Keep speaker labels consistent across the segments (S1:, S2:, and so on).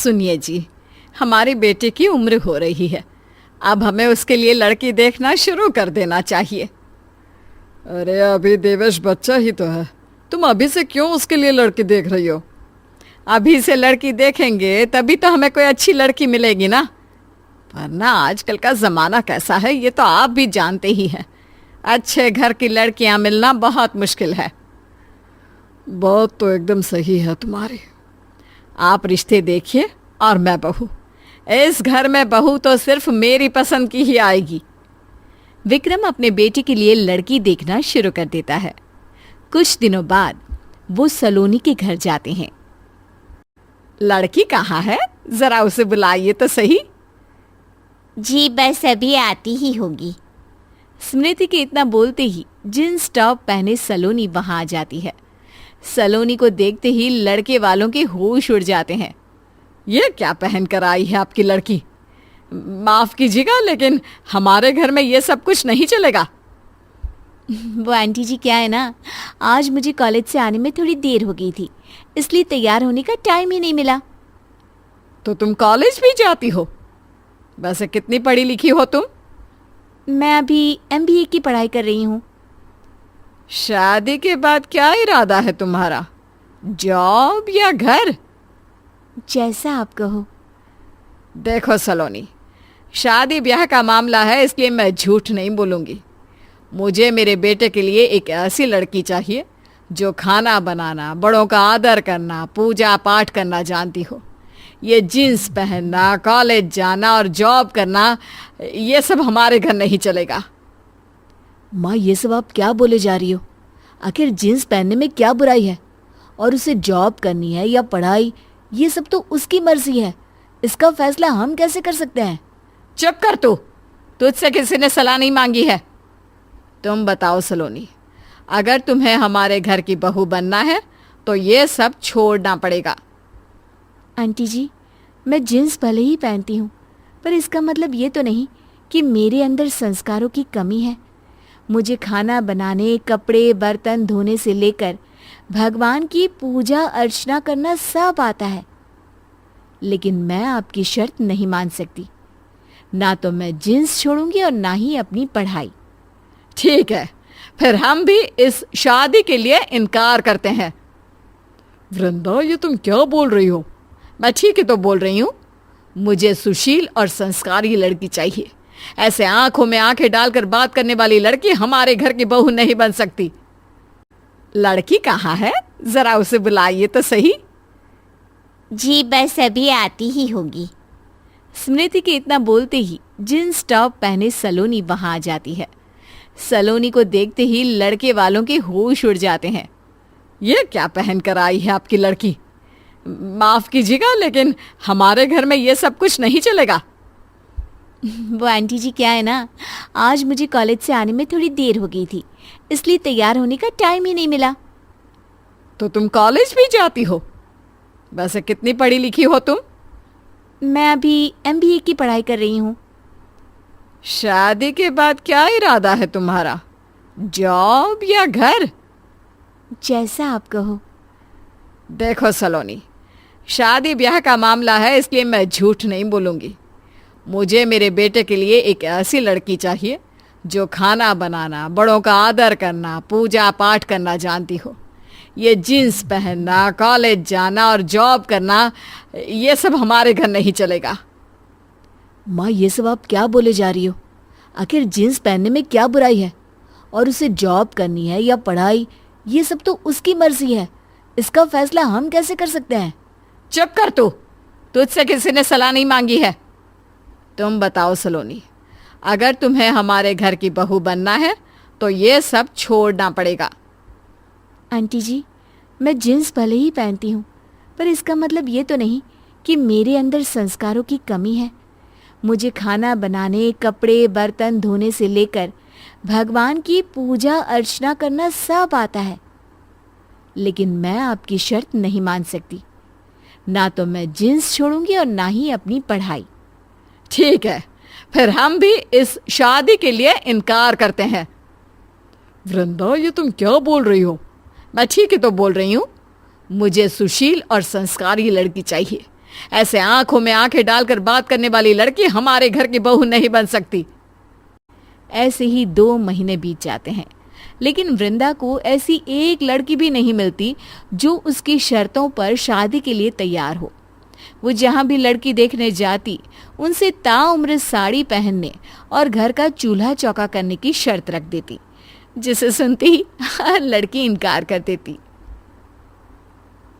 S1: सुनिए जी, हमारी बेटे की उम्र हो रही है। अब हमें उसके लिए लड़की देखना शुरू कर देना चाहिए।
S2: अरे अभी देवेश बच्चा ही तो है, तुम अभी से क्यों उसके लिए लड़की देख रही हो?
S1: अभी से लड़की देखेंगे तभी तो हमें कोई अच्छी लड़की मिलेगी ना। वरना आजकल का ज़माना कैसा है ये तो आप भी जानते ही हैं। अच्छे घर की लड़कियां मिलना बहुत मुश्किल है।
S2: बात तो एकदम सही है तुम्हारी।
S1: आप रिश्ते देखिए और मैं बहू। इस घर में बहू तो सिर्फ मेरी पसंद की ही आएगी। विक्रम अपने बेटे के लिए लड़की देखना शुरू कर देता है। कुछ दिनों बाद वो सलोनी के घर जाते हैं। लड़की कहाँ है? जरा उसे बुलाइए तो सही।
S3: जी बस अभी आती ही होगी।
S1: स्मृति के इतना बोलते ही जींस टॉप पहने सलोनी वहां आ जाती है। सलोनी को देखते ही लड़के वालों के होश उड़ जाते हैं। ये क्या पहन कर आई है आपकी लड़की? माफ कीजिएगा लेकिन हमारे घर में ये सब कुछ नहीं चलेगा।
S3: वो आंटी जी क्या है ना, आज मुझे कॉलेज से आने में थोड़ी देर हो गई थी, इसलिए तैयार होने का टाइम ही नहीं मिला।
S1: तो तुम कॉलेज भी जाती हो? वैसे कितनी पढ़ी लिखी हो तुम?
S3: मैं अभी MBA की पढ़ाई कर रही हूँ।
S1: शादी के बाद क्या इरादा है तुम्हारा? जॉब या घर?
S3: जैसा आप कहो।
S1: देखो सलोनी, शादी ब्याह का मामला है इसलिए मैं झूठ नहीं बोलूँगी। मुझे मेरे बेटे के लिए एक ऐसी लड़की चाहिए जो खाना बनाना, बड़ों का आदर करना, पूजा पाठ करना जानती हो। ये जीन्स पहनना, कॉलेज जाना और जॉब करना, ये सब हमारे घर नहीं चलेगा।
S3: माँ ये सब आप क्या बोले जा रही हो? आखिर जीन्स पहनने में क्या बुराई है? और उसे जॉब करनी है या पढ़ाई, ये सब तो उसकी मर्जी है। इसका फैसला हम कैसे कर सकते हैं?
S1: चुप कर तू। तुझसे किसी ने सलाह नहीं मांगी है। तुम बताओ सलोनी, अगर तुम्हें हमारे घर की बहू बनना है तो ये सब छोड़ना पड़ेगा।
S3: आंटी जी, मैं जीन्स भले ही पहनती हूँ, पर इसका मतलब ये तो नहीं कि मेरे अंदर संस्कारों की कमी है। मुझे खाना बनाने, कपड़े बर्तन धोने से लेकर भगवान की पूजा अर्चना करना सब आता है। लेकिन मैं आपकी शर्त नहीं मान सकती। ना तो मैं जीन्स छोड़ूंगी और ना ही अपनी पढ़ाई।
S1: ठीक है, फिर हम भी इस शादी के लिए इनकार करते हैं।
S2: वृंदा ये तुम क्या बोल रही हो?
S1: मैं ठीक ही तो बोल रही हूँ। मुझे सुशील और संस्कारी लड़की चाहिए। ऐसे आंखों में आंखें डालकर बात करने वाली लड़की हमारे घर की बहू नहीं बन सकती। लड़की कहाँ है? जरा उसे बुलाइए तो सही।
S3: जी बस अभी आती ही होगी।
S1: स्मृति के इतना बोलते ही जींस टॉप पहने सलोनी वहां आ जाती है। सलोनी को देखते ही लड़के वालों के होश उड़ जाते हैं। ये क्या पहन कर आई है आपकी लड़की? माफ कीजिएगा लेकिन हमारे घर में ये सब कुछ नहीं चलेगा।
S3: वो आंटी जी क्या है ना, आज मुझे कॉलेज से आने में थोड़ी देर हो गई थी, इसलिए तैयार होने का टाइम ही नहीं मिला।
S1: तो तुम कॉलेज भी जाती हो? वैसे कितनी पढ़ी लिखी हो तुम?
S3: मैं अभी MBA की पढ़ाई कर रही हूँ।
S1: शादी के बाद क्या इरादा है तुम्हारा? जॉब या घर?
S3: जैसा आप कहो।
S1: देखो सलोनी, शादी ब्याह का मामला है इसलिए मैं झूठ नहीं बोलूँगी। मुझे मेरे बेटे के लिए एक ऐसी लड़की चाहिए जो खाना बनाना, बड़ों का आदर करना, पूजा पाठ करना जानती हो। ये जीन्स पहनना, कॉलेज जाना और जॉब करना, ये सब हमारे घर नहीं चलेगा।
S3: माँ ये सब आप क्या बोले जा रही हो? आखिर जीन्स पहनने में क्या बुराई है? और उसे जॉब करनी है या पढ़ाई, ये सब तो उसकी मर्जी है। इसका फैसला हम कैसे कर सकते हैं?
S1: चुप कर तू। तुझसे किसी ने सलाह नहीं मांगी है। तुम बताओ सलोनी, अगर तुम्हें हमारे घर की बहू बनना है तो ये सब छोड़ना पड़ेगा।
S3: आंटी जी, मैं जीन्स भले ही पहनती हूँ, पर इसका मतलब ये तो नहीं कि मेरे अंदर संस्कारों की कमी है। मुझे खाना बनाने, कपड़े बर्तन धोने से लेकर भगवान की पूजा अर्चना करना सब आता है। लेकिन मैं आपकी शर्त नहीं मान सकती। ना तो मैं जीन्स छोड़ूंगी और ना ही अपनी पढ़ाई।
S1: ठीक है, फिर हम भी इस शादी के लिए इनकार करते हैं।
S2: वृंदा ये तुम क्या बोल रही हो?
S1: मैं ठीक ही तो बोल रही हूँ। मुझे सुशील और संस्कारी लड़की चाहिए। ऐसे आंखों में आंखें डालकर बात करने वाली लड़की हमारे घर की बहू नहीं बन सकती।
S3: ऐसे ही 2 महीने बीत जाते हैं, लेकिन वृंदा को ऐसी एक लड़की भी नहीं मिलती जो उसकी शर्तों पर शादी के लिए तैयार हो। वो जहां भी लड़की देखने जाती उनसे ताउम्र साड़ी पहनने और घर का चूल्हा चौका करने की शर्त रख देती, जिसे सुनते ही हर लड़की इनकार कर देती।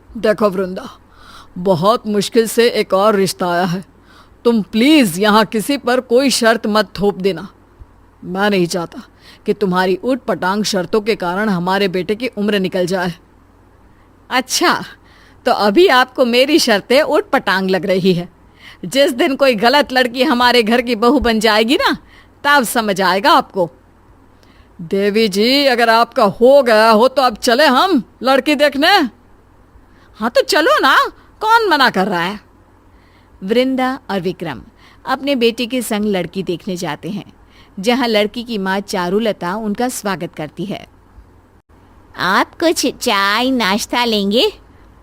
S2: देखो वृंदा, बहुत मुश्किल से एक और रिश्ता आया है। तुम प्लीज यहाँ किसी पर कोई शर्त मत थोप देना। मैं नहीं चाहता कि तुम्हारी ऊट पटांग शर्तों के कारण हमारे बेटे की उम्र निकल जाए।
S1: अच्छा, तो अभी आपको मेरी शर्तें ऊट पटांग लग रही है। जिस दिन कोई गलत लड़की हमारे घर की बहू बन जाएगी ना, तब समझ आएगा आपको।
S2: देवी जी, अगर आपका हो गया हो तो अब चले हम लड़की देखने।
S1: हाँ तो चलो ना, कौन मना कर रहा है।
S3: वृंदा और विक्रम अपने बेटे के संग लड़की देखने जाते हैं, जहां लड़की की माँ चारुलता उनका स्वागत करती है। आप कुछ चाय नाश्ता लेंगे?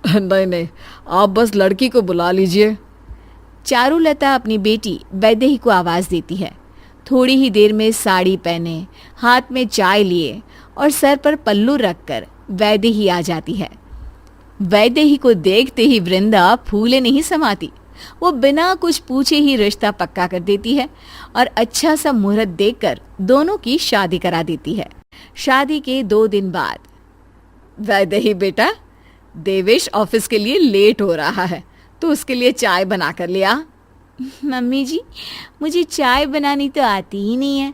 S2: नहीं नहीं, आप बस लड़की को बुला लीजिए।
S3: चारुलता अपनी बेटी वैदेही को आवाज देती है। थोड़ी ही देर में साड़ी पहने, हाथ में चाय लिए और सर पर पल्लू रखकर वैदेही आ जाती है। वैदेही को देखते ही वृंदा फूले नहीं समाती। वो बिना कुछ पूछे ही रिश्ता पक्का कर देती है और अच्छा सा मुहूर्त देखकर दोनों की शादी करा देती है। शादी के 2 दिन बाद,
S1: वैदेही बेटा, देवेश ऑफिस के लिए लेट हो रहा है, तो उसके लिए चाय बना कर लिया।
S3: मम्मी जी, मुझे चाय बनानी तो आती ही नहीं है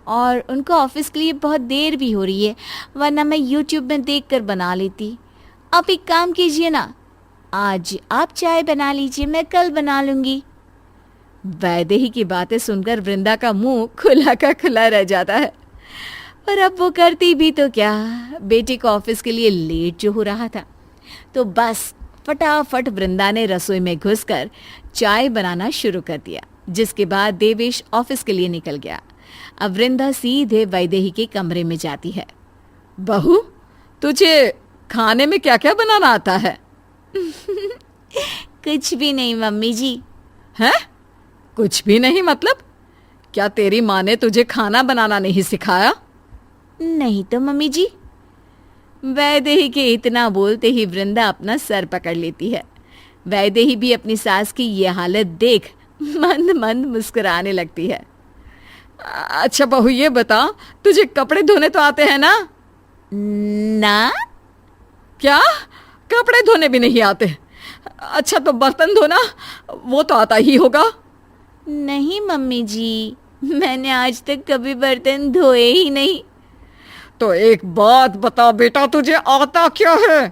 S3: और उनको ऑफिस के लिए बहुत देर भी हो रही है, वरना मैं यूट्यूब में देखकर बना लेती। आप एक काम कीजिए ना, आज आप चाय बना लीजिए, मैं कल बना लूंगी।
S1: वैदेही की बातें सुनकर वृंदा का मुंह खुला का खुला रह जाता है। पर अब वो करती भी तो क्या, बेटी को ऑफिस के लिए लेट जो हो रहा था, तो बस फटाफट वृंदा ने रसोई में घुसकर चाय बनाना शुरू कर दिया, जिसके बाद देवेश ऑफिस के लिए निकल गया। अब वृंदा सीधे वैदेही के कमरे में जाती है।
S2: बहू, तुझे खाने में क्या क्या बनाना आता है?
S3: कुछ भी नहीं मम्मी जी।
S2: हैं? कुछ भी नहीं मतलब? क्या तेरी माँ ने तुझे खाना बनाना नहीं सिखाया?
S3: नहीं तो मम्मी जी।
S1: वैदेही के इतना बोलते ही वृंदा अपना सर पकड़ लेती है। वैदेही भी अपनी सास की ये हालत देख मंद मंद मुस्कुराने लगती है।
S2: अच्छा बहू, ये बता, तुझे कपड़े धोने तो आते हैं ना?
S3: ना।
S2: क्या? कपड़े धोने भी नहीं आते? अच्छा, तो बर्तन धोना वो तो आता ही होगा।
S3: नहीं मम्मी जी, मैंने आज तक कभी बर्तन धोए ही नहीं।
S2: तो एक बात बता बेटा, तुझे आता क्या है?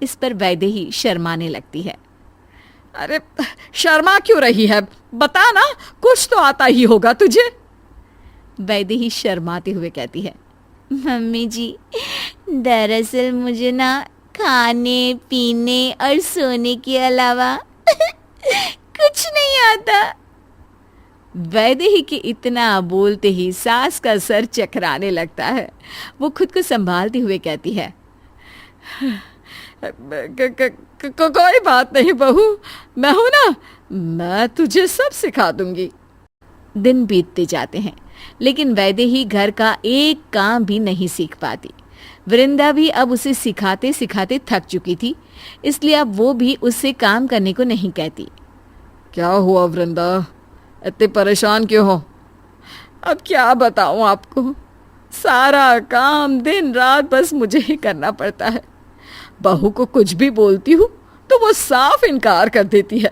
S3: इस पर वैदेही शर्माने लगती है।
S2: अरे शर्मा क्यों रही है? बता ना, कुछ तो आता ही होगा तुझे।
S3: वैदेही शर्माते हुए कहती है, मम्मी जी, दरअसल मुझे ना खाने पीने और सोने के अलावा कुछ नहीं आता।
S1: वैदेही के इतना बोलते ही सास का सर चकराने लगता है। वो खुद को संभालते हुए कहती है,
S2: कोई बात नहीं बहू, मैं हूं ना, मैं तुझे सब सिखा दूंगी।
S3: दिन बीतते जाते हैं, लेकिन वैदेही घर का एक काम भी नहीं सीख पाती। वृंदा भी अब उसे सिखाते सिखाते थक चुकी थी, इसलिए अब वो भी उससे काम करने को नहीं कहती।
S2: क्या हुआ वृंदा, इतनी परेशान क्यों हो?
S1: अब क्या बताऊं आपको, सारा काम दिन रात बस मुझे ही करना पड़ता है।
S2: बहू को कुछ भी बोलती हूँ तो वो साफ इनकार कर देती है।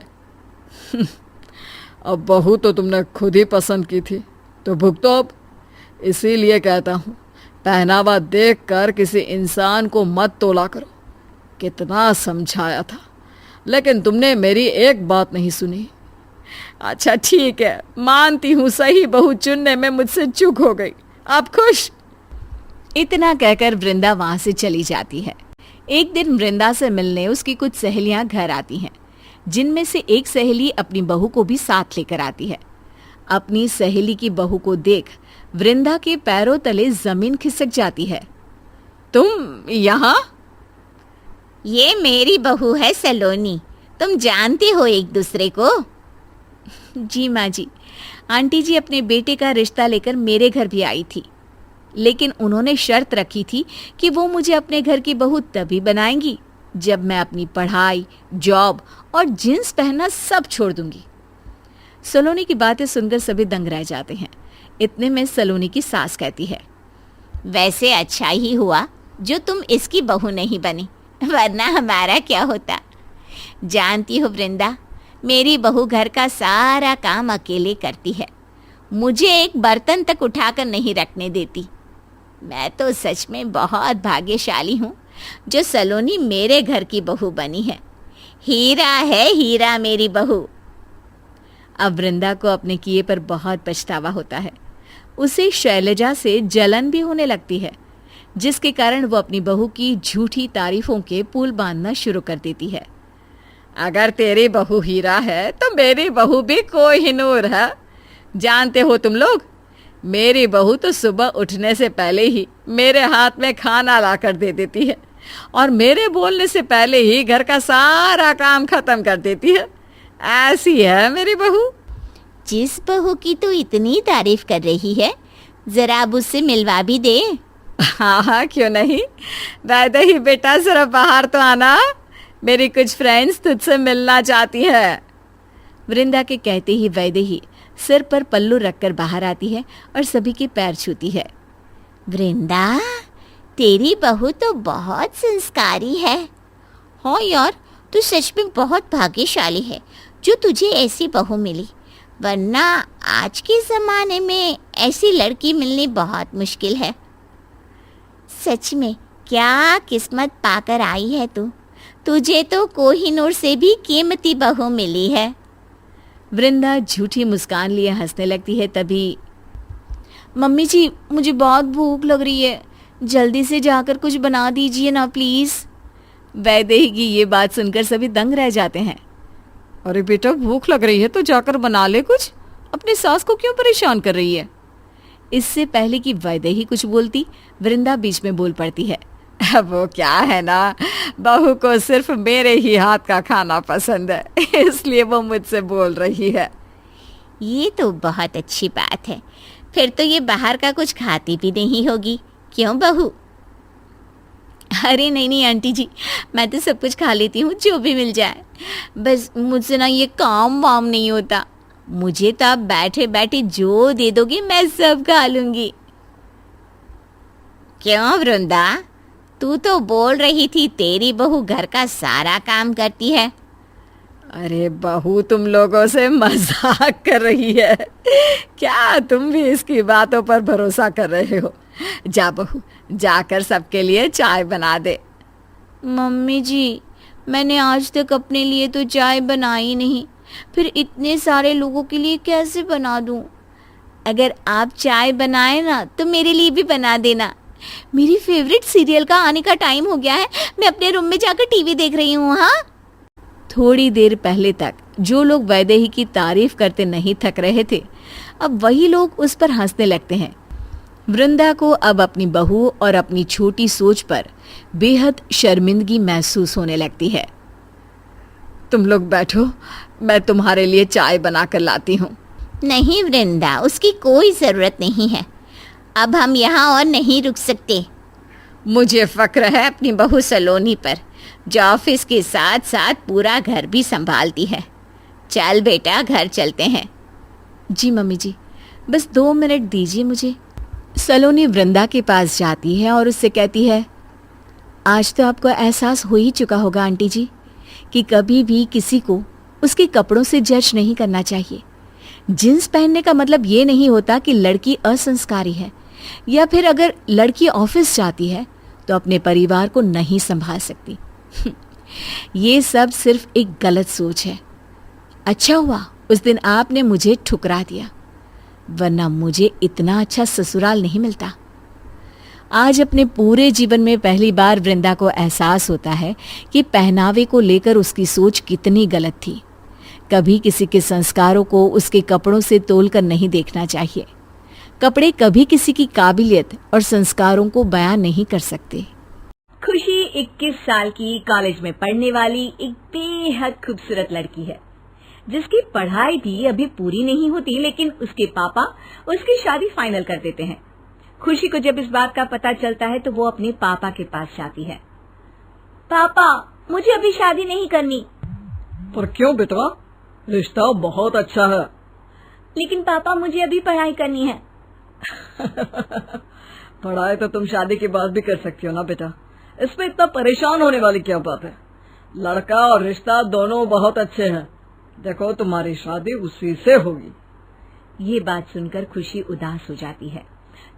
S2: अब बहू तो तुमने खुद ही पसंद की थी, तो भुगतो अब। इसीलिए कहता हूँ, पहनावा देखकर किसी इंसान को मत तोला करो। कितना समझाया था, लेकिन तुमने मेरी एक बात नहीं सुनी।
S1: अच्छा ठीक है, मानती हूँ सही बहू चुनने में मुझसे चूक हो गई। आप खुश? इतना कहकर वृंदा वहां से चली जाती है। एक दिन वृंदा से मिलने उसकी कुछ सहेलियां घर आती हैं, जिनमें से एक सहेली अपनी बहू को भी साथ लेकर आती है। अपनी सहेली की बहू को देख वृंदा के पैरों तले जमीन खिसक जाती है। तुम यहाँ?
S3: ये मेरी बहू है सलोनी, तुम जानते हो एक दूसरे को? जी माँ जी, आंटी जी अपने बेटे का रिश्ता लेकर मेरे घर भी आई थी, लेकिन उन्होंने शर्त रखी थी कि वो मुझे अपने घर की बहू तभी बनाएंगी जब मैं अपनी पढ़ाई, जॉब और जींस पहनना सब छोड़ दूंगी। सलोनी की बातें सुनकर सभी दंग रह जाते हैं। इतने में सलोनी की सास कहती है, वैसे अच्छा ही हुआ जो तुम इसकी बहू नहीं बनी, वरना हमारा क्या होता। जानती हो वृंदा, मेरी बहू घर का सारा काम अकेले करती है, मुझे एक बर्तन तक उठाकर नहीं रखने देती। मैं तो सच में बहुत भाग्यशाली हूँ जो सलोनी मेरे घर की बहू बनी है। हीरा है हीरा मेरी बहू। अब वृंदा को अपने किए पर बहुत पछतावा होता है। उसे शैलजा से जलन भी होने लगती है, जिसके कारण वो अपनी बहू की झूठी तारीफों के पुल बांधना शुरू कर देती है।
S1: अगर तेरी बहू हीरा है तो मेरी बहू भी कोहिनूर है। जानते हो तुम लोग, मेरी बहू तो सुबह उठने से पहले ही मेरे हाथ में खाना ला कर दे देती है और मेरे बोलने से पहले ही घर का सारा काम खत्म कर देती है। ऐसी है मेरी बहू।
S3: जिस बहू की तो इतनी तारीफ कर रही है, जरा अब उससे मिलवा भी दे।
S1: हाँ हाँ, क्यों नहीं। वैदेही बेटा, जरा बाहर तो आना, मेरी कुछ फ्रेंड्स तुझसे मिलना चाहती हैं।
S3: वृंदा के कहते ही वैदेही सिर पर पल्लू रखकर बाहर आती है और सभी के पैर छूती है। वृंदा, तेरी बहू तो बहुत संस्कारी है। हाँ यार, तू सच में बहुत भाग्यशाली है जो तुझे ऐसी बहू मिली, वरना आज के ज़माने में ऐसी लड़की मिलनी बहुत मुश्किल है। सच में क्या किस्मत पाकर आई है तू। तुझे तो कोहिनूर से भी कीमती बहू मिली है। वृंदा झूठी मुस्कान लिए हंसने लगती है। तभी, मम्मी जी, मुझे बहुत भूख लग रही है, जल्दी से जाकर कुछ बना दीजिए ना प्लीज़। वैदेही की ये बात सुनकर सभी दंग रह जाते हैं।
S2: अरे बेटा, भूख लग रही है तो जाकर बना ले कुछ, अपनी सास को क्यों परेशान कर रही है।
S3: इससे पहले कि वैदेही कुछ बोलती, वृंदा बीच में बोल पड़ती है।
S1: वो क्या है ना, बहू को सिर्फ मेरे ही हाथ का खाना पसंद है, इसलिए वो मुझसे बोल रही है।
S3: ये तो बहुत अच्छी बात है, फिर तो ये बाहर का कुछ खाती भी नहीं होगी, क्यों बहू? अरे नहीं नहीं आंटी जी, मैं तो सब कुछ खा लेती हूँ जो भी मिल जाए, बस मुझसे ना ये काम वाम नहीं होता। मुझे तो आप बैठे बैठे जो दे दोगे मैं सब खा लूँगी। क्यों वृंदा, तू तो बोल रही थी तेरी बहू घर का सारा काम करती है।
S1: अरे बहू, तुम लोगों से मजाक कर रही है क्या? तुम भी इसकी बातों पर भरोसा कर रहे हो? जा बहू, जाकर सबके लिए चाय बना दे।
S3: मम्मी जी, मैंने आज तक अपने लिए तो चाय बनाई नहीं, फिर इतने सारे लोगों के लिए कैसे बना दूं? अगर आप चाय बनाए ना तो मेरे लिए भी बना देना। मेरी फेवरेट सीरियल का आने का टाइम हो गया है, मैं अपने रूम में जाकर टीवी देख रही हूँ। हाँ।
S1: थोड़ी देर पहले तक जो लोग वैदेही की तारीफ करते नहीं थक रहे थे, अब वही लोग उस पर हंसने लगते हैं। वृंदा को अब अपनी बहू और अपनी छोटी सोच पर बेहद शर्मिंदगी महसूस होने लगती है। तुम लोग बैठो, मैं तुम्हारे लिए चाय बना कर लाती हूँ।
S3: नहीं वृंदा, उसकी कोई ज़रूरत नहीं है, अब हम यहाँ और नहीं रुक सकते।
S1: मुझे फ़क्र है अपनी बहू सलोनी पर, जो ऑफिस के साथ साथ पूरा घर भी संभालती है। चल बेटा, घर चलते हैं।
S3: जी मम्मी जी, बस 2 मिनट दीजिए मुझे।
S1: सलोनी वृंदा के पास जाती है और उससे कहती है,
S3: आज तो आपको एहसास हो ही चुका होगा आंटी जी कि कभी भी किसी को उसके कपड़ों से जज नहीं करना चाहिए। जींस पहनने का मतलब ये नहीं होता कि लड़की असंस्कारी है, या फिर अगर लड़की ऑफिस जाती है तो अपने परिवार को नहीं संभाल सकती। ये सब सिर्फ एक गलत सोच है। अच्छा हुआ उस दिन आपने मुझे ठुकरा दिया, वरना मुझे इतना अच्छा ससुराल नहीं मिलता। आज अपने पूरे जीवन में पहली बार वृंदा को एहसास होता है कि पहनावे को लेकर उसकी सोच कितनी गलत थी। कभी किसी के संस्कारों को उसके कपड़ों से तोलकर नहीं देखना चाहिए। कपड़े कभी किसी की काबिलियत और संस्कारों को बयां नहीं कर सकते।
S4: खुशी 21 साल की कॉलेज में पढ़ने वाली एक बेहद खूबसूरत लड़की है, जिसकी पढ़ाई भी अभी पूरी नहीं होती, लेकिन उसके पापा उसकी शादी फाइनल कर देते हैं। खुशी को जब इस बात का पता चलता है तो वो अपने पापा के पास जाती है। पापा, मुझे अभी शादी नहीं करनी।
S2: पर क्यों बेटा, रिश्ता बहुत अच्छा है।
S4: लेकिन पापा, मुझे अभी पढ़ाई करनी है।
S2: पढ़ाई तो तुम शादी के बाद भी कर सकती हो ना बेटा, इसमें इतना परेशान होने वाली क्या बात है। लड़का और रिश्ता दोनों बहुत अच्छे हैं। देखो, तुम्हारी शादी उसी से होगी।
S4: ये बात सुनकर खुशी उदास हो जाती है।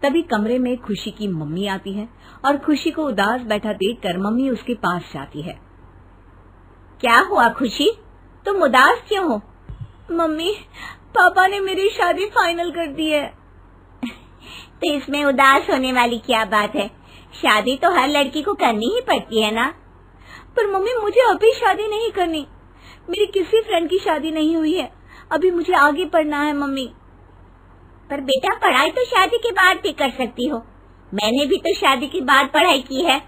S4: तभी कमरे में खुशी की मम्मी आती है और खुशी को उदास बैठा देखकर मम्मी उसके पास जाती है। क्या हुआ खुशी, तुम उदास क्यों हो? मम्मी, पापा ने मेरी शादी फाइनल कर दी है। तो इसमें उदास होने वाली क्या बात है? शादी तो हर लड़की को करनी ही पड़ती है ना। पर मम्मी, मुझे अभी शादी नहीं करनी। मेरी किसी फ्रेंड की शादी नहीं हुई है, अभी मुझे आगे पढ़ना है मम्मी। पर बेटा, पढ़ाई तो शादी के बाद भी कर सकती हो। मैंने भी तो शादी के बाद पढ़ाई की है।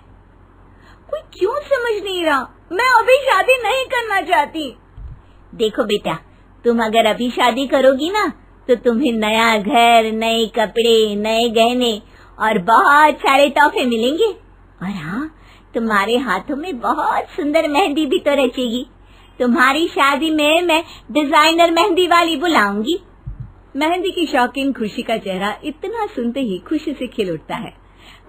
S4: कोई क्यों समझ नहीं रहा, मैं अभी शादी नहीं करना चाहती। देखो बेटा, तुम अगर अभी शादी करोगी ना तो तुम्हें नया घर, नए कपड़े, नए गहने और बहुत सारे तोहफे मिलेंगे। और हाँ, तुम्हारे हाथों में बहुत सुंदर मेहंदी भी तो रचेगी। तुम्हारी शादी में मैं डिजाइनर मेहंदी वाली बुलाऊंगी। मेहंदी की शौकीन खुशी का चेहरा इतना सुनते ही खुशी से खिल उठता है।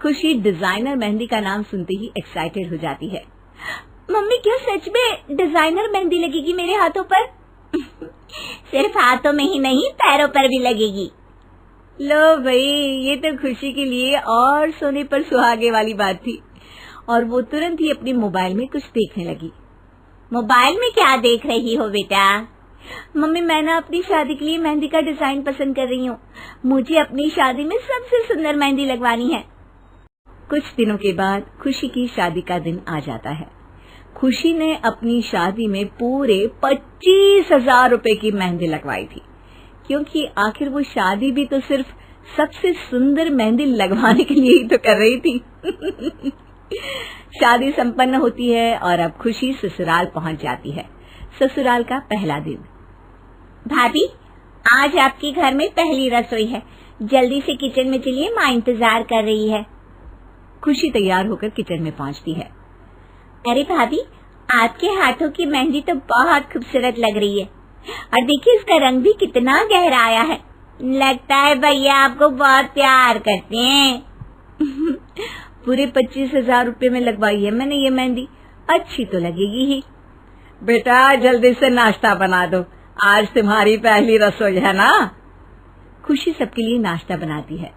S4: खुशी डिजाइनर मेहंदी का नाम सुनते ही एक्साइटेड हो जाती है। मम्मी, क्या सच में डिजाइनर मेहंदी लगेगी मेरे हाथों पर? सिर्फ हाथों में ही नहीं, पैरों पर भी लगेगी। लो भाई, ये तो खुशी के लिए और सोने पर सुहागे वाली बात थी। और वो तुरंत ही अपने मोबाइल में कुछ देखने लगी। मोबाइल में क्या देख रही हो बेटा? मम्मी, मैं ना अपनी शादी के लिए मेहंदी का डिजाइन पसंद कर रही हूँ। मुझे अपनी शादी में सबसे सुंदर मेहंदी लगवानी है। कुछ दिनों के बाद खुशी की शादी का दिन आ जाता है। खुशी ने अपनी शादी में पूरे 25,000 रुपए की मेहंदी लगवाई थी, क्योंकि आखिर वो शादी भी तो सिर्फ सबसे सुंदर मेहंदी लगवाने के लिए ही तो कर रही थी। शादी संपन्न होती है और अब खुशी ससुराल पहुंच जाती है। ससुराल का पहला दिन। भाभी, आज आपके घर में पहली रसोई है, जल्दी से किचन में चलिए, माँ इंतजार कर रही है। खुशी तैयार होकर किचन में पहुंचती है। अरे भाभी, आपके हाथों की मेहंदी तो बहुत खूबसूरत लग रही है, और देखिए इसका रंग भी कितना गहरा आया है। लगता है भैया आपको बहुत प्यार करते हैं। पूरे 25,000 रुपए में लगवाई है मैंने ये मेहंदी, अच्छी तो लगेगी ही।
S2: बेटा, जल्दी से नाश्ता बना दो, आज तुम्हारी पहली रसोई है ना।
S4: खुशी सबके लिए नाश्ता बनाती है।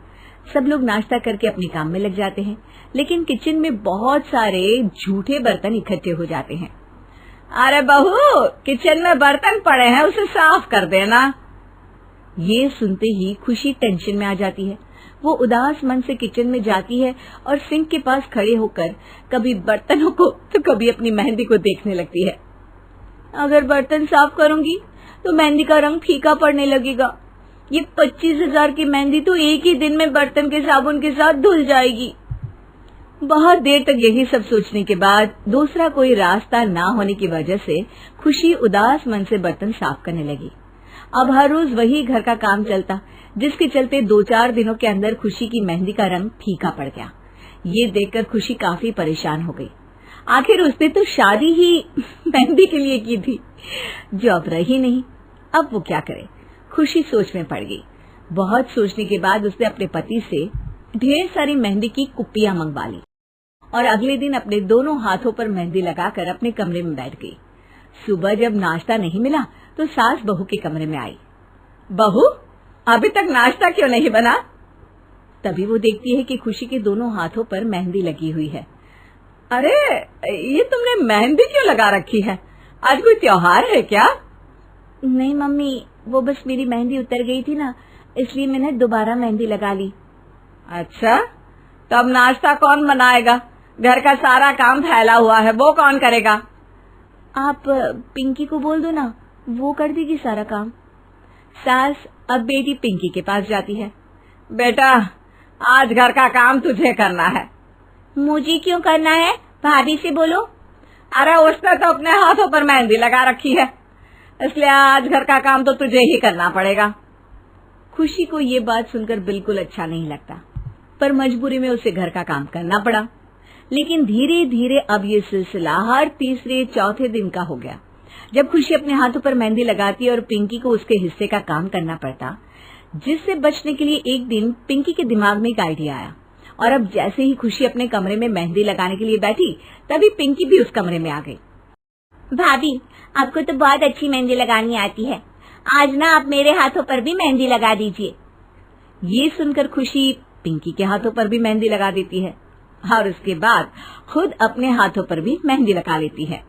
S4: सब लोग नाश्ता करके अपने काम में लग जाते हैं, लेकिन किचन में बहुत सारे झूठे बर्तन इकट्ठे हो जाते हैं।
S2: अरे बहू, किचन में बर्तन पड़े हैं, उसे साफ कर देना।
S4: ये सुनते ही खुशी टेंशन में आ जाती है। वो उदास मन से किचन में जाती है और सिंक के पास खड़े होकर कभी बर्तनों को तो कभी अपनी मेहंदी को देखने लगती है। अगर बर्तन साफ करूंगी तो मेहंदी का रंग फीका पड़ने लगेगा। ये 25,000 की मेहंदी तो एक ही दिन में बर्तन के साबुन के साथ धुल जाएगी। बहुत देर तक यही सब सोचने के बाद दूसरा कोई रास्ता ना होने की वजह से खुशी उदास मन से बर्तन साफ करने लगी। अब हर रोज वही घर का काम चलता, जिसके चलते 2-4 दिनों के अंदर खुशी की मेहंदी का रंग फीका पड़ गया। ये देखकर खुशी काफी परेशान हो गई। आखिर उसने तो शादी ही मेहंदी के लिए की थी, जो अब रही नहीं। अब वो क्या करे? खुशी सोच में पड़ गई। बहुत सोचने के बाद उसने अपने पति से ढेर सारी मेहंदी की कुप्पियां मंगवा ली और अगले दिन अपने दोनों हाथों पर मेहंदी लगाकर अपने कमरे में बैठ गई। सुबह जब नाश्ता नहीं मिला तो सास बहू के कमरे में आई।
S2: बहू, अभी तक नाश्ता क्यों नहीं बना?
S4: तभी वो देखती है कि खुशी के दोनों हाथों पर मेहंदी लगी हुई है।
S2: अरे, ये तुमने मेहंदी क्यों लगा रखी है? आज कोई त्योहार है क्या?
S4: नहीं मम्मी, वो बस मेरी मेहंदी उतर गई थी ना, इसलिए मैंने दोबारा मेहंदी लगा ली।
S2: अच्छा, तब नाश्ता कौन बनाएगा? घर का सारा काम फैला हुआ है, वो कौन करेगा?
S4: आप पिंकी को बोल दो ना, वो कर देगी सारा काम। सास अब बेटी पिंकी के पास जाती है।
S2: बेटा, आज घर का काम तुझे करना है।
S4: मुझे क्यों करना है? भाभी से बोलो। अरे उसने तो अपने हाथों पर मेहंदी लगा रखी है, इसलिए आज घर का काम तो तुझे ही करना पड़ेगा। खुशी को ये बात सुनकर बिल्कुल अच्छा नहीं लगता, पर मजबूरी में उसे घर का काम करना पड़ा। लेकिन धीरे धीरे अब ये सिलसिला हर तीसरे चौथे दिन का हो गया। जब खुशी अपने हाथों पर मेहंदी लगाती और पिंकी को उसके हिस्से का काम करना पड़ता, जिससे बचने के लिए एक दिन पिंकी के दिमाग में एक आइडिया आया। और अब जैसे ही खुशी अपने कमरे में मेहंदी लगाने के लिए बैठी, तभी पिंकी भी उस कमरे में आ गई। भाभी, आपको तो बहुत अच्छी मेहंदी लगानी आती है, आज ना आप मेरे हाथों पर भी मेहंदी लगा दीजिए। ये सुनकर खुशी पिंकी के हाथों पर भी मेहंदी लगा देती है और उसके बाद खुद अपने हाथों पर भी मेहंदी लगा लेती है।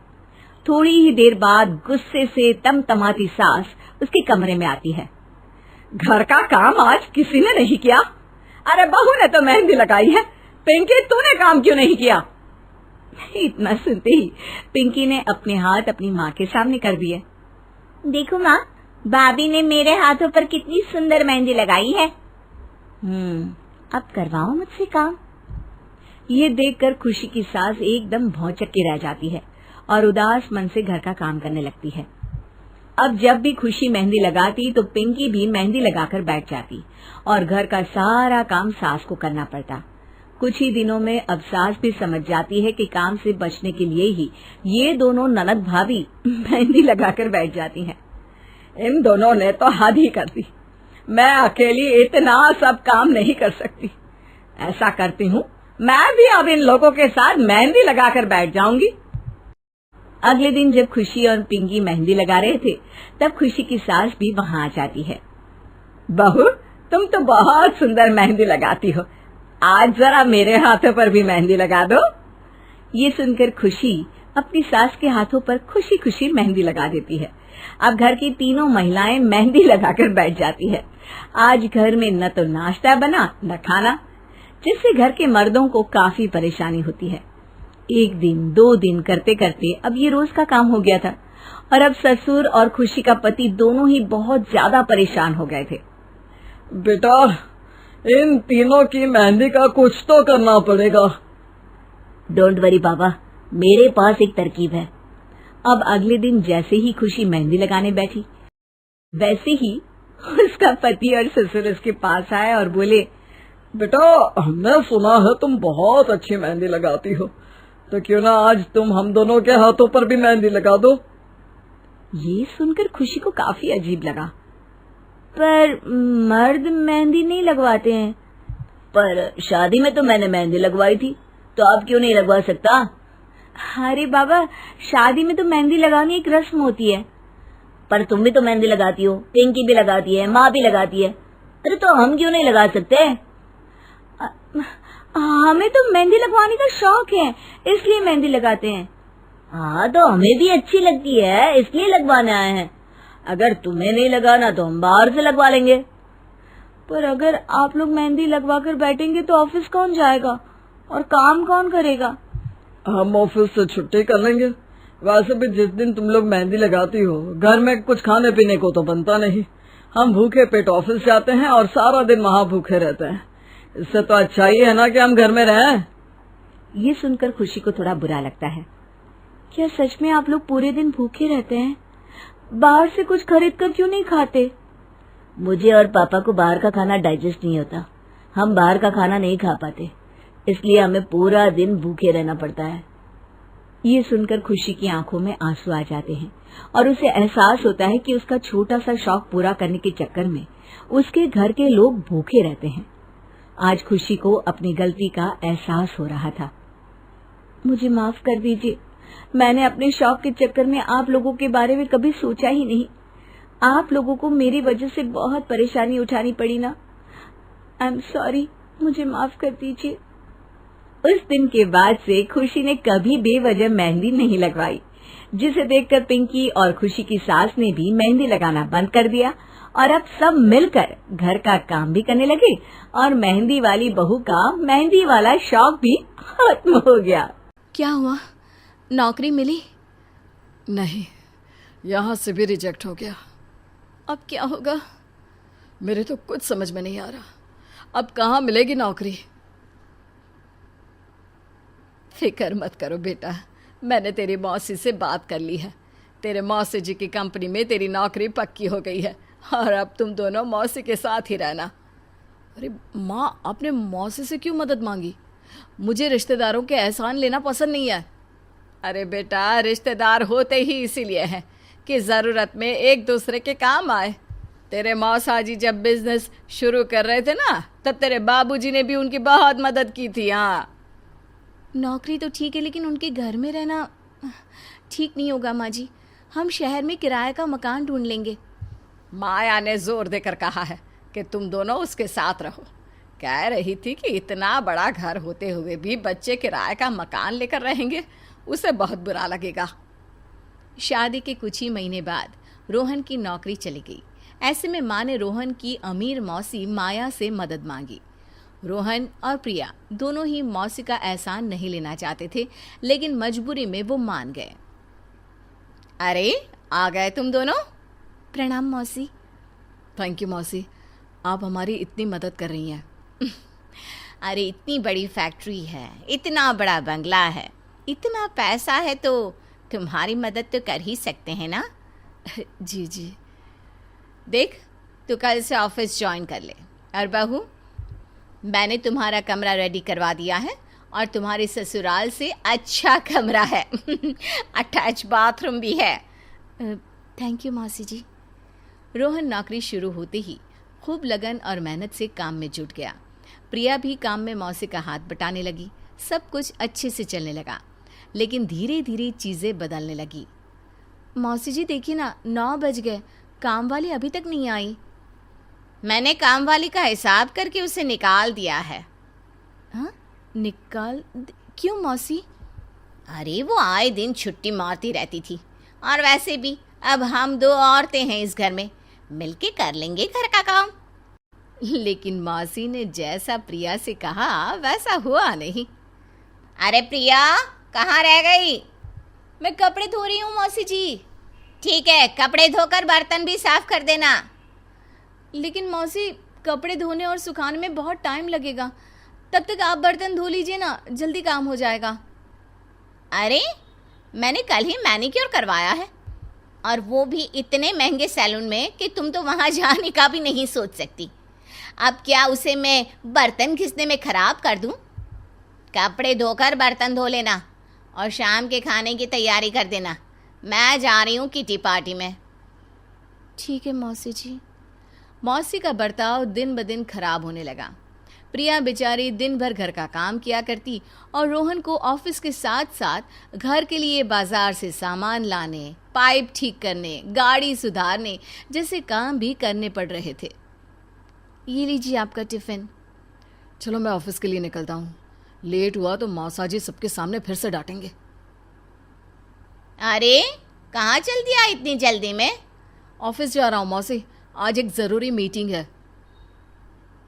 S4: थोड़ी ही देर बाद गुस्से से तमतमाती सास उसके कमरे में आती है। घर का काम आज किसी ने नहीं किया? अरे बहू ने तो मेहंदी लगाई है, पिंकी तूने काम क्यों नहीं किया? इतना सुनते ही पिंकी ने अपने हाथ अपनी माँ के सामने कर दिए। देखो माँ, भाभी ने मेरे हाथों पर कितनी सुंदर मेहंदी लगाई है। अब करवाओ मुझसे काम। ये देखकर खुशी की सास एकदम भौचक के रह जाती है और उदास मन से घर का काम करने लगती है। अब जब भी खुशी मेहंदी लगाती तो पिंकी भी मेहंदी लगाकर बैठ जाती और घर का सारा काम सास को करना पड़ता। कुछ ही दिनों में अब सास भी समझ जाती है कि काम से बचने के लिए ही ये दोनों ननद भाभी मेहंदी लगाकर बैठ जाती हैं। इन दोनों ने तो हद ही कर दी, मैं अकेली इतना सब काम नहीं कर सकती। ऐसा करती हूँ, मैं भी अब इन लोगों के साथ मेहंदी लगाकर बैठ जाऊंगी। अगले दिन जब खुशी और पिंकी मेहंदी लगा रहे थे, तब खुशी की सास भी वहां आ जाती है। बहू, तुम तो बहुत सुंदर मेहंदी लगाती हो, आज जरा मेरे हाथों पर भी मेहंदी लगा दो। ये सुनकर खुशी अपनी सास के हाथों पर खुशी खुशी मेहंदी लगा देती है। अब घर की तीनों महिलाएं मेहंदी लगाकर बैठ जाती है। आज घर में न तो नाश्ता बना न खाना, जिससे घर के मर्दों को काफी परेशानी होती है। एक दिन दो दिन करते करते अब ये रोज का काम हो गया था और अब ससुर और खुशी का पति दोनों ही बहुत ज्यादा परेशान हो गए थे।
S2: बेटा, इन तीनों की मेहंदी का कुछ तो करना पड़ेगा।
S4: डोंट वरी बाबा, मेरे पास एक तरकीब है। अब अगले दिन जैसे ही खुशी मेहंदी लगाने बैठी, वैसे ही उसका पति और ससुर उसके पास आए और बोले,
S2: बेटा, हमने सुना है तुम बहुत अच्छी मेहंदी लगाती हो, तो क्यों ना आज तुम हम दोनों के हाथों पर भी मेहंदी लगा दो।
S4: ये सुनकर खुशी को काफी अजीब लगा, पर मर्द मेहंदी नहीं लगवाते हैं। पर शादी में तो मैंने मेहंदी लगवाई थी, तो आप क्यों नहीं लगवा सकता? अरे बाबा, शादी में तो मेहंदी लगानी एक रस्म होती है। पर तुम भी तो मेहंदी लगाती हो, पिंकी भी लगाती है, माँ भी लगाती है। अरे तो हम क्यों नहीं लगा सकते? हमें तो मेहंदी लगवाने का शौक है, इसलिए मेहंदी लगाते हैं। हाँ, तो हमें भी अच्छी लगती है, इसलिए लगवाने आए हैं। अगर तुम्हें नहीं लगाना तो हम बाहर से लगवा लेंगे। पर अगर आप लोग मेहंदी लगवा कर बैठेंगे तो ऑफिस कौन जाएगा और काम कौन करेगा?
S2: हम ऑफिस से छुट्टी कर लेंगे। वैसे भी जिस दिन तुम लोग मेहंदी लगाती हो, घर में कुछ खाने पीने को तो बनता नहीं। हम भूखे पेट ऑफिस जाते हैं और सारा दिन वहाँ भूखे रहते हैं। इससे तो अच्छा ही है ना कि हम घर में रहें।
S4: ये सुनकर खुशी को थोड़ा बुरा लगता है। क्या सच में आप लोग पूरे दिन भूखे रहते हैं? बाहर से कुछ खरीद कर क्यों नहीं खाते? मुझे और पापा को बाहर का खाना डाइजेस्ट नहीं होता, हम बाहर का खाना नहीं खा पाते, इसलिए हमें पूरा दिन भूखे रहना पड़ता है। ये सुनकर खुशी की आंखों में आंसू आ जाते हैं और उसे एहसास होता है कि उसका छोटा सा शौक पूरा करने के चक्कर में उसके घर के लोग भूखे रहते हैं। आज खुशी को अपनी गलती का एहसास हो रहा था। मुझे माफ कर दीजिए, मैंने अपने शौक के चक्कर में आप लोगों के बारे में कभी सोचा ही नहीं। आप लोगों को मेरी वजह से बहुत परेशानी उठानी पड़ी ना। आई एम सॉरी, मुझे माफ कर दीजिए। उस दिन के बाद से खुशी ने कभी बेवजह मेहंदी नहीं लगवाई, जिसे देखकर पिंकी और खुशी की सास ने भी मेहंदी लगाना बंद कर दिया और अब सब मिलकर घर का काम भी करने लगे और मेहंदी वाली बहू का मेहंदी वाला शौक भी खत्म हो गया।
S3: क्या हुआ, नौकरी मिली?
S2: नहीं, यहाँ से भी रिजेक्ट हो गया।
S3: अब क्या होगा?
S2: मेरे तो कुछ समझ में नहीं आ रहा, अब कहाँ मिलेगी नौकरी।
S1: फिक्र मत करो बेटा, मैंने तेरी मौसी से बात कर ली है। तेरे मौसी जी की कंपनी में तेरी नौकरी पक्की हो गई है और अब तुम दोनों मौसी के साथ ही रहना।
S2: अरे माँ, आपने मौसी से क्यों मदद मांगी? मुझे रिश्तेदारों के एहसान लेना पसंद नहीं है।
S1: अरे बेटा, रिश्तेदार होते ही इसीलिए हैं कि ज़रूरत में एक दूसरे के काम आए। तेरे मौसा जी जब बिजनेस शुरू कर रहे थे ना, तब तेरे बाबूजी ने भी उनकी बहुत मदद की थी। हाँ,
S3: नौकरी तो ठीक है, लेकिन उनके घर में रहना ठीक नहीं होगा माँ जी। हम शहर में किराए का मकान ढूंढ लेंगे।
S1: माया ने जोर देकर कहा है कि तुम दोनों उसके साथ रहो। कह रही थी कि इतना बड़ा घर होते हुए भी बच्चे किराए का मकान लेकर रहेंगे, उसे बहुत बुरा लगेगा।
S3: शादी के कुछ ही महीने बाद रोहन की नौकरी चली गई। ऐसे में माँ ने रोहन की अमीर मौसी माया से मदद मांगी। रोहन और प्रिया दोनों ही मौसी का एहसान नहीं लेना चाहते थे, लेकिन मजबूरी में वो मान गए।
S1: अरे, आ गए तुम दोनों।
S3: प्रणाम मौसी।
S2: थैंक यू मौसी, आप हमारी इतनी मदद कर रही हैं।
S4: अरे, इतनी बड़ी फैक्ट्री है, इतना बड़ा बंगला है, इतना पैसा है, तो तुम्हारी मदद तो कर ही सकते हैं ना।
S2: जी जी।
S4: देख, तू कल से ऑफिस ज्वाइन कर ले। और बहू, मैंने तुम्हारा कमरा रेडी करवा दिया है और तुम्हारे ससुराल से अच्छा कमरा है। अटैच बाथरूम भी है।
S3: थैंक यू मौसी जी।
S4: रोहन नौकरी शुरू होते ही खूब लगन और मेहनत से काम में जुट गया। प्रिया भी काम में मौसी का हाथ बटाने लगी। सब कुछ अच्छे से चलने लगा, लेकिन धीरे धीरे चीज़ें बदलने लगी।
S3: मौसी जी देखिए ना, 9 बज गए, काम वाली अभी तक नहीं आई।
S4: मैंने काम वाली का हिसाब करके उसे निकाल दिया है।
S3: हाँ, क्यों मौसी?
S4: अरे, वो आए दिन छुट्टी मारती रहती थी, और वैसे भी अब हम 2 औरतें हैं इस घर में, मिलके कर लेंगे घर का काम।
S1: लेकिन मौसी ने जैसा प्रिया से कहा वैसा हुआ नहीं।
S4: अरे प्रिया, कहाँ रह गई?
S3: मैं कपड़े धो रही हूँ मौसी जी।
S4: ठीक है, कपड़े धोकर बर्तन भी साफ कर देना।
S3: लेकिन मौसी, कपड़े धोने और सुखाने में बहुत टाइम लगेगा, तब तक आप बर्तन धो लीजिए ना, जल्दी काम हो जाएगा।
S4: अरे, मैंने कल ही मैनिक्योर करवाया है, और वो भी इतने महंगे सैलून में कि तुम तो वहाँ जाने का भी नहीं सोच सकती। अब क्या उसे मैं बर्तन घिसने में ख़राब कर दूँ? कपड़े धोकर बर्तन धो लेना और शाम के खाने की तैयारी कर देना। मैं जा रही हूँ किटी पार्टी में।
S3: ठीक है मौसी जी।
S1: मौसी का बर्ताव दिन ब दिन खराब होने लगा। प्रिया बेचारी दिन भर घर का काम किया करती और रोहन को ऑफिस के साथ साथ घर के लिए बाजार से सामान लाने, पाइप ठीक करने, गाड़ी सुधारने जैसे काम भी करने पड़ रहे थे।
S3: ये लीजिए आपका टिफ़िन।
S2: चलो मैं ऑफिस के लिए निकलता हूँ, लेट हुआ तो मौसा जी सबके सामने फिर से डांटेंगे।
S4: अरे, कहाँ चल दिया इतनी जल्दी में?
S2: ऑफिस जा रहा हूँ मौसी, आज एक ज़रूरी मीटिंग है।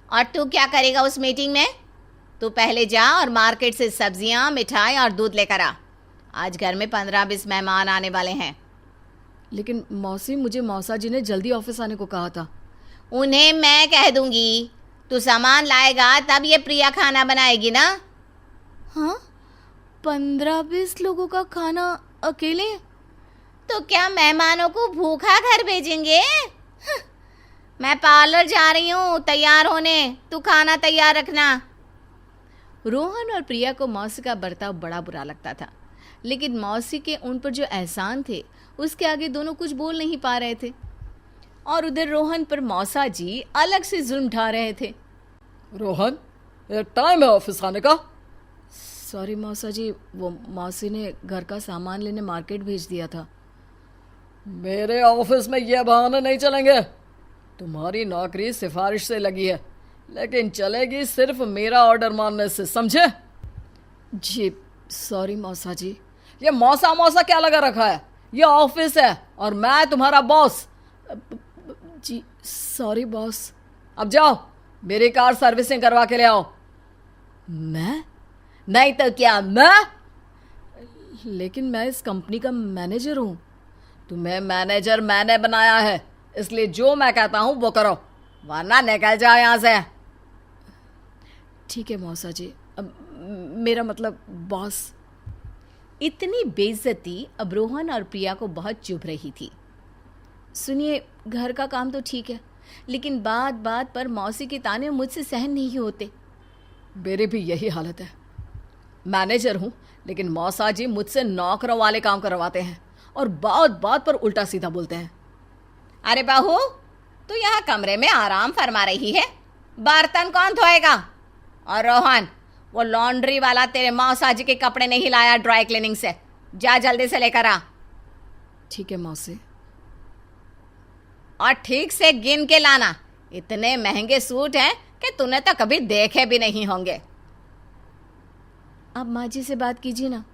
S4: और तू क्या करेगा उस मीटिंग में? तू पहले जा और मार्केट से सब्जियां, मिठाई और दूध लेकर आ। आज घर में 15-20 मेहमान आने वाले हैं।
S2: लेकिन मौसी, मुझे मौसा जी ने जल्दी ऑफिस आने को कहा था।
S4: उन्हें मैं कह दूंगी। तू सामान लाएगा तब ये प्रिया खाना बनाएगी ना।
S3: हाँ, 15-20 लोगों का खाना अकेले?
S4: तो क्या मेहमानों को भूखा घर भेजेंगे? मैं पार्लर जा रही हूँ तैयार होने, तू खाना तैयार रखना।
S1: रोहन और प्रिया को मौसी का बर्ताव बड़ा बुरा लगता था, लेकिन मौसी के उन पर जो एहसान थे उसके आगे दोनों कुछ बोल नहीं पा रहे थे। और उधर रोहन पर मौसा जी अलग से जुल्म ढा रहे थे।
S2: रोहन, ये टाइम है ऑफिस आने का। सॉरी मौसा जी, वो मौसी ने घर का सामान लेने मार्केट भेज दिया था। मेरे ऑफिस में ये बहाने नहीं चलेंगे। तुम्हारी नौकरी सिफारिश से लगी है, लेकिन चलेगी सिर्फ मेरा ऑर्डर मानने से, समझे? जी सॉरी मौसा जी। ये मौसा मौसा क्या लगा रखा है? ये ऑफिस है और मैं तुम्हारा बॉस। जी सॉरी बॉस। अब जाओ, मेरी कार सर्विसिंग करवा के ले आओ। मैं? नहीं तो क्या मैं? लेकिन मैं इस कंपनी का मैनेजर हूँ। तुम्हें मैनेजर मैंने बनाया है, इसलिए जो मैं कहता हूँ वो करो, वरना निकल जाओ यहाँ से। ठीक है मौसा जी, अब मेरा मतलब बॉस।
S3: इतनी बेइज्जती अब रोहन और प्रिया को बहुत चुभ रही थी। सुनिए, घर का काम तो ठीक है, लेकिन बात बात पर मौसी के ताने मुझसे सहन नहीं होते।
S2: मेरी भी यही हालत है। मैनेजर हूँ, लेकिन मौसा जी मुझसे नौकरों वाले काम करवाते हैं और बात बात पर उल्टा सीधा बोलते हैं।
S1: अरे बहू, तू यहाँ कमरे में आराम फरमा रही है, बर्तन कौन धोएगा? और रोहन, वो लॉन्ड्री वाला तेरे मौसा जी के कपड़े नहीं लाया ड्राई क्लीनिंग से, जा जल्दी से लेकर आ।
S2: ठीक है मौसी।
S1: और ठीक से गिन के लाना, इतने महंगे सूट हैं कि तूने तो कभी देखे भी नहीं होंगे।
S3: आप माँ जी से बात कीजिए ना,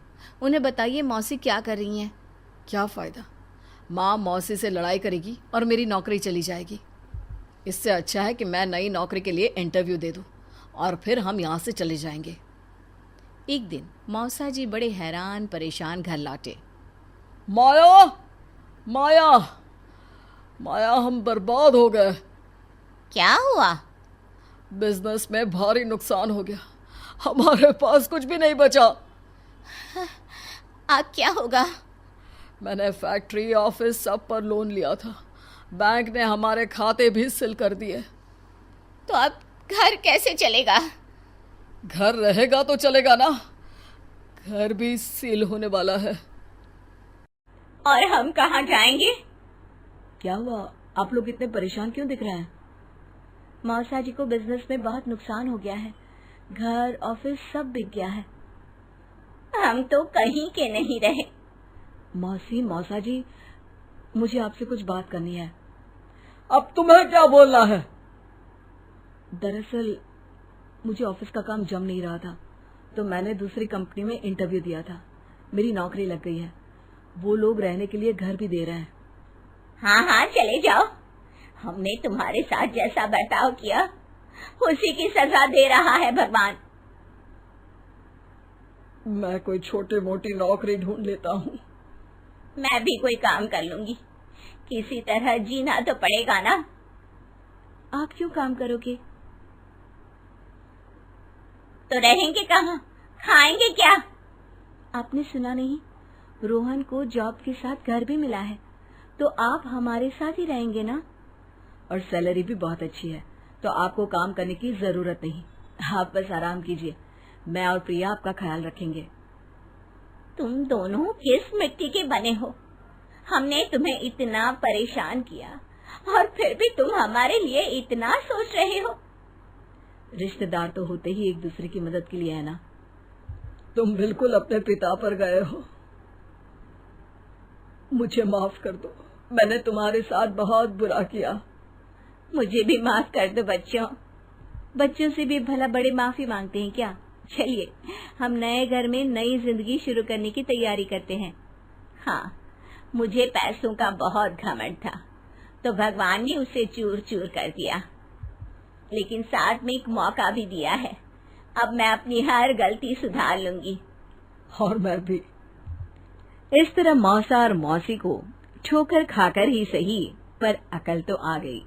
S3: उन्हें बताइए मौसी क्या कर रही हैं।
S2: क्या फ़ायदा, माँ मौसी से लड़ाई करेगी और मेरी नौकरी चली जाएगी। इससे अच्छा है कि मैं नई नौकरी के लिए इंटरव्यू दे दूँ और फिर हम यहाँ से चले जाएंगे।
S3: एक दिन मौसा जी बड़े हैरान परेशान घर लौटे।
S2: माया, माया, माया, हम बर्बाद हो गए।
S1: क्या हुआ?
S2: बिजनेस में भारी नुकसान हो गया, हमारे पास कुछ भी नहीं बचा।
S3: अब क्या होगा?
S2: मैंने फैक्ट्री, ऑफिस सब पर लोन लिया था, बैंक ने हमारे खाते भी सील कर दिए।
S3: तो अब घर कैसे चलेगा?
S2: घर रहेगा तो चलेगा ना, घर भी सील होने वाला है।
S4: और हम कहाँ जाएंगे? क्या हुआ, आप लोग इतने परेशान क्यों दिख रहे हैं? मौसा जी को बिजनेस में बहुत नुकसान हो गया है, घर ऑफिस सब बिक गया है। हम तो कहीं के नहीं रहे। मौसी, मौसा जी, मुझे आपसे कुछ बात करनी है।
S2: अब तुम्हें क्या बोलना है?
S4: दरअसल मुझे ऑफिस का काम जम नहीं रहा था, तो मैंने दूसरी कंपनी में इंटरव्यू दिया था। मेरी नौकरी लग गई है, वो लोग रहने के लिए घर भी दे रहे हैं। हाँ हाँ, चले जाओ। हमने तुम्हारे साथ जैसा बर्ताव किया उसी की सजा दे रहा है भगवान।
S2: मैं कोई छोटी मोटी नौकरी ढूंढ लेता हूँ।
S4: मैं भी कोई काम कर लूंगी, किसी तरह जीना तो पड़ेगा ना। आप क्यों काम करोगे? तो रहेंगे कहाँ, खाएंगे क्या? आपने सुना नहीं, रोहन को जॉब के साथ घर भी मिला है, तो आप हमारे साथ ही रहेंगे ना। और सैलरी भी बहुत अच्छी है, तो आपको काम करने की जरूरत नहीं। आप बस आराम कीजिए, मैं और प्रिया आपका ख्याल रखेंगे। तुम दोनों किस मिट्टी के बने हो? हमने तुम्हें इतना परेशान किया और फिर भी तुम हमारे लिए इतना सोच रहे हो। रिश्तेदार तो होते ही एक दूसरे की मदद के लिए है ना।
S2: तुम बिल्कुल अपने पिता पर गए हो। मुझे माफ कर दो, मैंने तुम्हारे साथ बहुत बुरा किया।
S4: मुझे भी माफ कर दो बच्चों। बच्चों से भी भला बड़े माफी मांगते हैं क्या? चलिए, हम नए घर में नई जिंदगी शुरू करने की तैयारी करते हैं। हाँ, मुझे पैसों का बहुत घमंड था, तो भगवान ने उसे चूर चूर कर दिया, लेकिन साथ में एक मौका भी दिया है। अब मैं अपनी हर गलती सुधार लूंगी।
S2: और मैं भी।
S4: इस तरह मौसा और मौसी को ठोकर खाकर ही सही, पर अकल तो आ गई।